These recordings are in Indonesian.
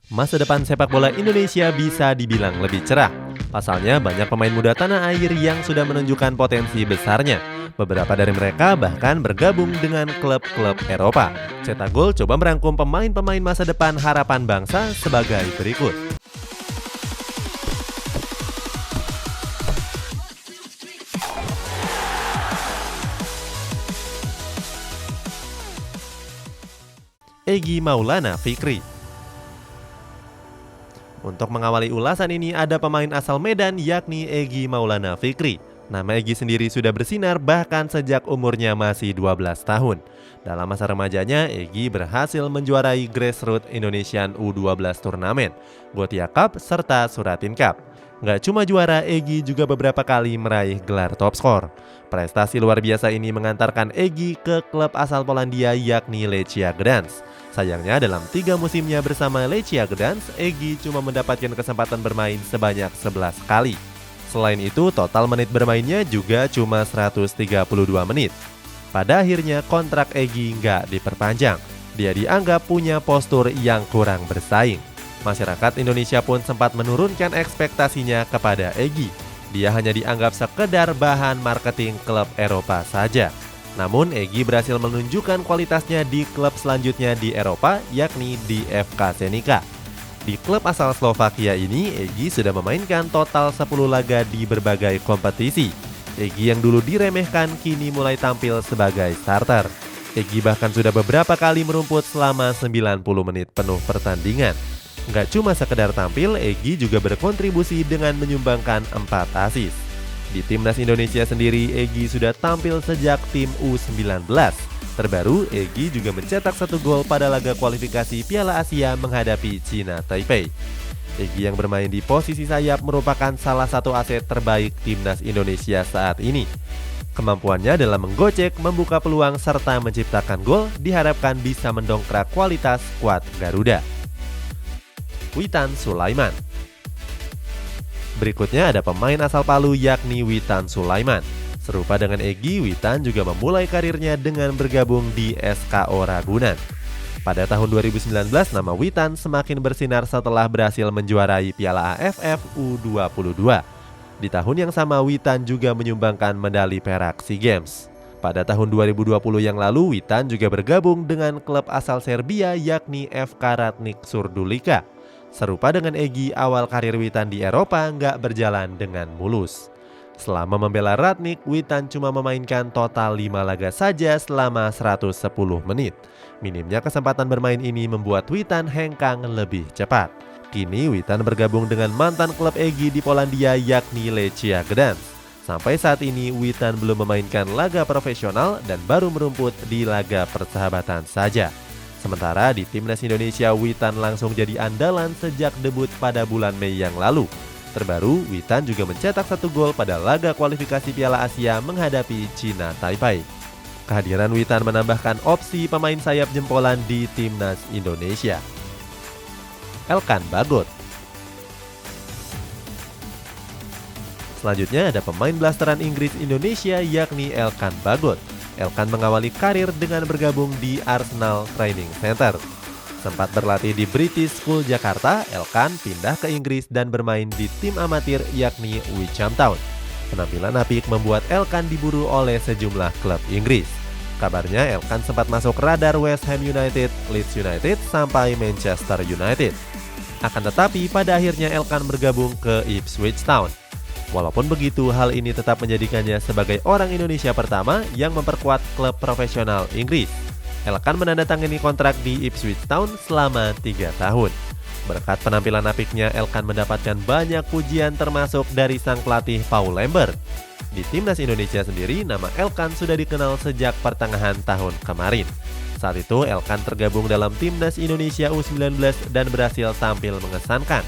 Masa depan sepak bola Indonesia bisa dibilang lebih cerah. Pasalnya banyak pemain muda tanah air yang sudah menunjukkan potensi besarnya. Beberapa dari mereka bahkan bergabung dengan klub-klub Eropa. Cetak Gol coba merangkum pemain-pemain masa depan harapan bangsa sebagai berikut. Egy Maulana Fikri. Untuk mengawali ulasan ini ada pemain asal Medan yakni Egy Maulana Fikri. Nama Egy sendiri sudah bersinar bahkan sejak umurnya masih 12 tahun. Dalam masa remajanya, Egy berhasil menjuarai Grassroots Indonesian U12 Turnamen, Gothia Cup, serta Suratin Cup. Nggak cuma juara, Egy juga beberapa kali meraih gelar top skor. Prestasi luar biasa ini mengantarkan Egy ke klub asal Polandia yakni Lechia Gdansk. Sayangnya dalam 3 musimnya bersama Lechia Gdansk, Egy cuma mendapatkan kesempatan bermain sebanyak 11 kali. Selain itu, total menit bermainnya juga cuma 132 menit. Pada akhirnya kontrak Egy nggak diperpanjang. Dia dianggap punya postur yang kurang bersaing. Masyarakat Indonesia pun sempat menurunkan ekspektasinya kepada Egy. Dia hanya dianggap sekedar bahan marketing klub Eropa saja. Namun Egy berhasil menunjukkan kualitasnya di klub selanjutnya di Eropa, yakni di FK Senica. Di klub asal Slovakia ini, Egy sudah memainkan total 10 laga di berbagai kompetisi. Egy yang dulu diremehkan kini mulai tampil sebagai starter. Egy bahkan sudah beberapa kali merumput selama 90 menit penuh pertandingan. Nggak cuma sekedar tampil, Egy juga berkontribusi dengan menyumbangkan 4 assist. Di timnas Indonesia sendiri, Egy sudah tampil sejak tim U19. Terbaru, Egy juga mencetak 1 gol pada laga kualifikasi Piala Asia menghadapi China Taipei. Egy yang bermain di posisi sayap merupakan salah satu aset terbaik timnas Indonesia saat ini. Kemampuannya dalam menggocek, membuka peluang, serta menciptakan gol diharapkan bisa mendongkrak kualitas skuad Garuda. Witan Sulaiman. Berikutnya ada pemain asal Palu yakni Witan Sulaiman. Serupa dengan Egy, Witan juga memulai karirnya dengan bergabung di SKO Ragunan. Pada tahun 2019, nama Witan semakin bersinar setelah berhasil menjuarai Piala AFF U22. Di tahun yang sama, Witan juga menyumbangkan medali perak SEA Games. Pada tahun 2020 yang lalu, Witan juga bergabung dengan klub asal Serbia yakni FK Ratnik Surdulika. Serupa dengan Egy, awal karir Witan di Eropa nggak berjalan dengan mulus. Selama membela Ratnik, Witan cuma memainkan total 5 laga saja selama 110 menit. Minimnya kesempatan bermain ini membuat Witan hengkang lebih cepat. Kini Witan bergabung dengan mantan klub Egy di Polandia yakni Lechia Gdansk. Sampai saat ini Witan belum memainkan laga profesional dan baru merumput di laga persahabatan saja. Sementara di timnas Indonesia, Witan langsung jadi andalan sejak debut pada bulan Mei yang lalu. Terbaru, Witan juga mencetak 1 gol pada laga kualifikasi Piala Asia menghadapi China Taipei. Kehadiran Witan menambahkan opsi pemain sayap jempolan di timnas Indonesia. Elkan Bagot. Selanjutnya ada pemain blasteran Inggris Indonesia yakni Elkan Bagot. Elkan mengawali karir dengan bergabung di Arsenal Training Center. Sempat berlatih di British School Jakarta, Elkan pindah ke Inggris dan bermain di tim amatir yakni Wycombe Town. Penampilan apik membuat Elkan diburu oleh sejumlah klub Inggris. Kabarnya Elkan sempat masuk radar West Ham United, Leeds United, sampai Manchester United. Akan tetapi pada akhirnya Elkan bergabung ke Ipswich Town. Walaupun begitu, hal ini tetap menjadikannya sebagai orang Indonesia pertama yang memperkuat klub profesional Inggris. Elkan menandatangani kontrak di Ipswich Town selama 3 tahun. Berkat penampilan apiknya, Elkan mendapatkan banyak pujian termasuk dari sang pelatih Paul Lambert. Di timnas Indonesia sendiri, nama Elkan sudah dikenal sejak pertengahan tahun kemarin. Saat itu, Elkan tergabung dalam timnas Indonesia U19 dan berhasil tampil mengesankan.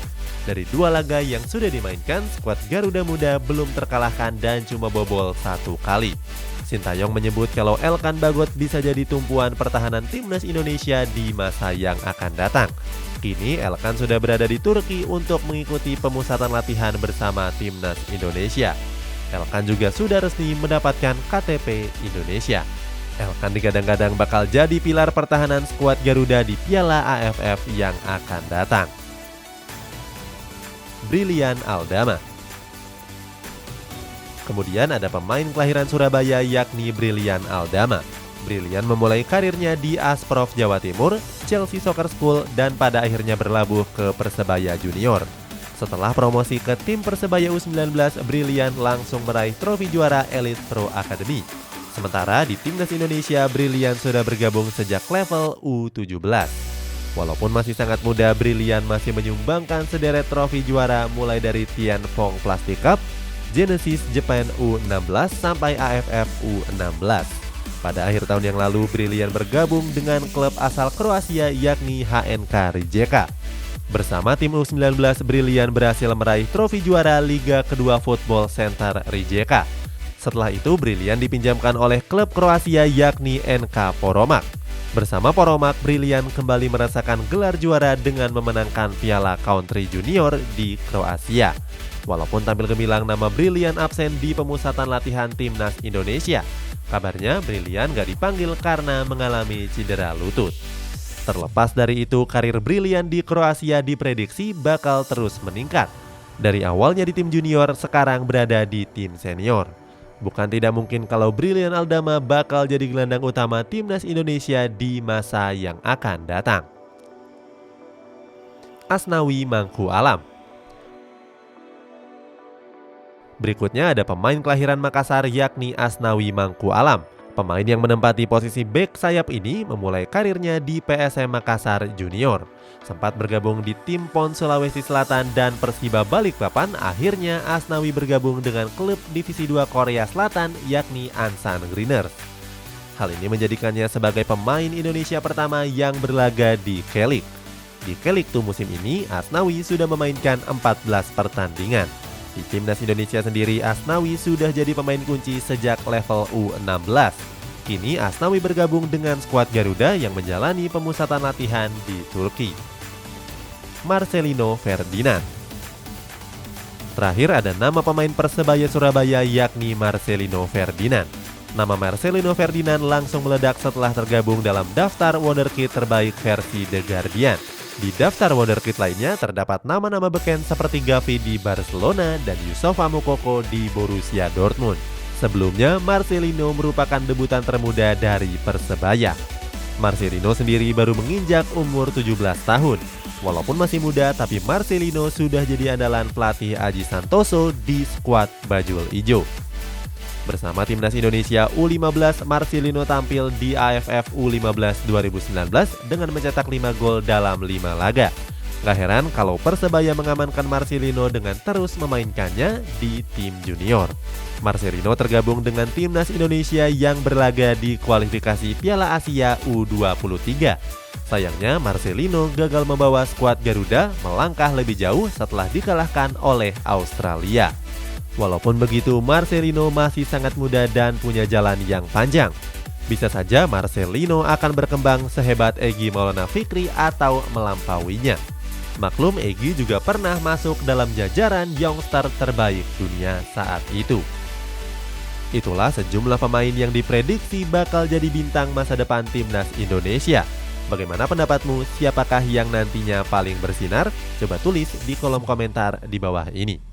Dari 2 laga yang sudah dimainkan, skuad Garuda Muda belum terkalahkan dan cuma bobol 1 kali. Sintayong menyebut kalau Elkan Bagot bisa jadi tumpuan pertahanan timnas Indonesia di masa yang akan datang. Kini Elkan sudah berada di Turki untuk mengikuti pemusatan latihan bersama timnas Indonesia. Elkan juga sudah resmi mendapatkan KTP Indonesia. Elkan digadang-gadang bakal jadi pilar pertahanan skuad Garuda di Piala AFF yang akan datang. Brilian Aldama. Kemudian ada pemain kelahiran Surabaya yakni Brilian Aldama. Brilian memulai karirnya di Asprof Jawa Timur, Chelsea Soccer School, dan pada akhirnya berlabuh ke Persebaya Junior. Setelah promosi ke tim Persebaya U19, Brilian langsung meraih trofi juara Elite Pro Academy. Sementara di Timnas Indonesia, Brilian sudah bergabung sejak level U17. Walaupun masih sangat muda, Brilian masih menyumbangkan sederet trofi juara mulai dari Tianfong Plastic Cup, Genesis Japan U16 sampai AFF U16. Pada akhir tahun yang lalu, Brilian bergabung dengan klub asal Kroasia yakni HNK Rijeka. Bersama tim U19, Brilian berhasil meraih trofi juara Liga Kedua Football Center Rijeka. Setelah itu, Brilian dipinjamkan oleh klub Kroasia yakni NK Poromak. Bersama Poromak, Brilian kembali merasakan gelar juara dengan memenangkan Piala Country Junior di Kroasia. Walaupun tampil gemilang, nama Brilian absen di pemusatan latihan Timnas Indonesia. Kabarnya Brilian gak dipanggil karena mengalami cedera lutut. Terlepas dari itu, karir Brilian di Kroasia diprediksi bakal terus meningkat. Dari awalnya di tim junior, sekarang berada di tim senior. Bukan tidak mungkin kalau Brilian Aldama bakal jadi gelandang utama Timnas Indonesia di masa yang akan datang. Asnawi Mangku Alam. Berikutnya ada pemain kelahiran Makassar yakni Asnawi Mangku Alam. Pemain yang menempati posisi bek sayap ini memulai karirnya di PSM Makassar Junior. Sempat bergabung di tim PON Sulawesi Selatan dan Persiba Balikpapan, akhirnya Asnawi bergabung dengan klub Divisi 2 Korea Selatan yakni Ansan Greeners. Hal ini menjadikannya sebagai pemain Indonesia pertama yang berlaga di K-League. Di K-League 2 musim ini, Asnawi sudah memainkan 14 pertandingan. Di Timnas Indonesia sendiri, Asnawi sudah jadi pemain kunci sejak level U16. Kini Asnawi bergabung dengan skuad Garuda yang menjalani pemusatan latihan di Turki. Marcelino Ferdinand. Terakhir ada nama pemain Persebaya Surabaya yakni Marcelino Ferdinand. Nama Marcelino Ferdinand langsung meledak setelah tergabung dalam daftar wonderkid terbaik versi The Guardian. Di daftar wonderkid lainnya terdapat nama-nama beken seperti Gavi di Barcelona dan Yusufa Moukoko di Borussia Dortmund. Sebelumnya, Marcelino merupakan debutan termuda dari Persebaya. Marcelino sendiri baru menginjak umur 17 tahun. Walaupun masih muda, tapi Marcelino sudah jadi andalan pelatih Aji Santoso di skuad Bajul Ijo. Bersama Timnas Indonesia U15, Marcelino tampil di AFF U15 2019 dengan mencetak 5 gol dalam 5 laga. Gak heran kalau Persebaya mengamankan Marcelino dengan terus memainkannya di tim junior. Marcelino tergabung dengan Timnas Indonesia yang berlaga di kualifikasi Piala Asia U23. Sayangnya Marcelino gagal membawa skuad Garuda melangkah lebih jauh setelah dikalahkan oleh Australia. Walaupun begitu, Marcelino masih sangat muda dan punya jalan yang panjang. Bisa saja Marcelino akan berkembang sehebat Egy Maulana Fikri atau melampauinya. Maklum, Egy juga pernah masuk dalam jajaran youngster terbaik dunia saat itu. Itulah sejumlah pemain yang diprediksi bakal jadi bintang masa depan Timnas Indonesia. Bagaimana pendapatmu? Siapakah yang nantinya paling bersinar? Coba tulis di kolom komentar di bawah ini.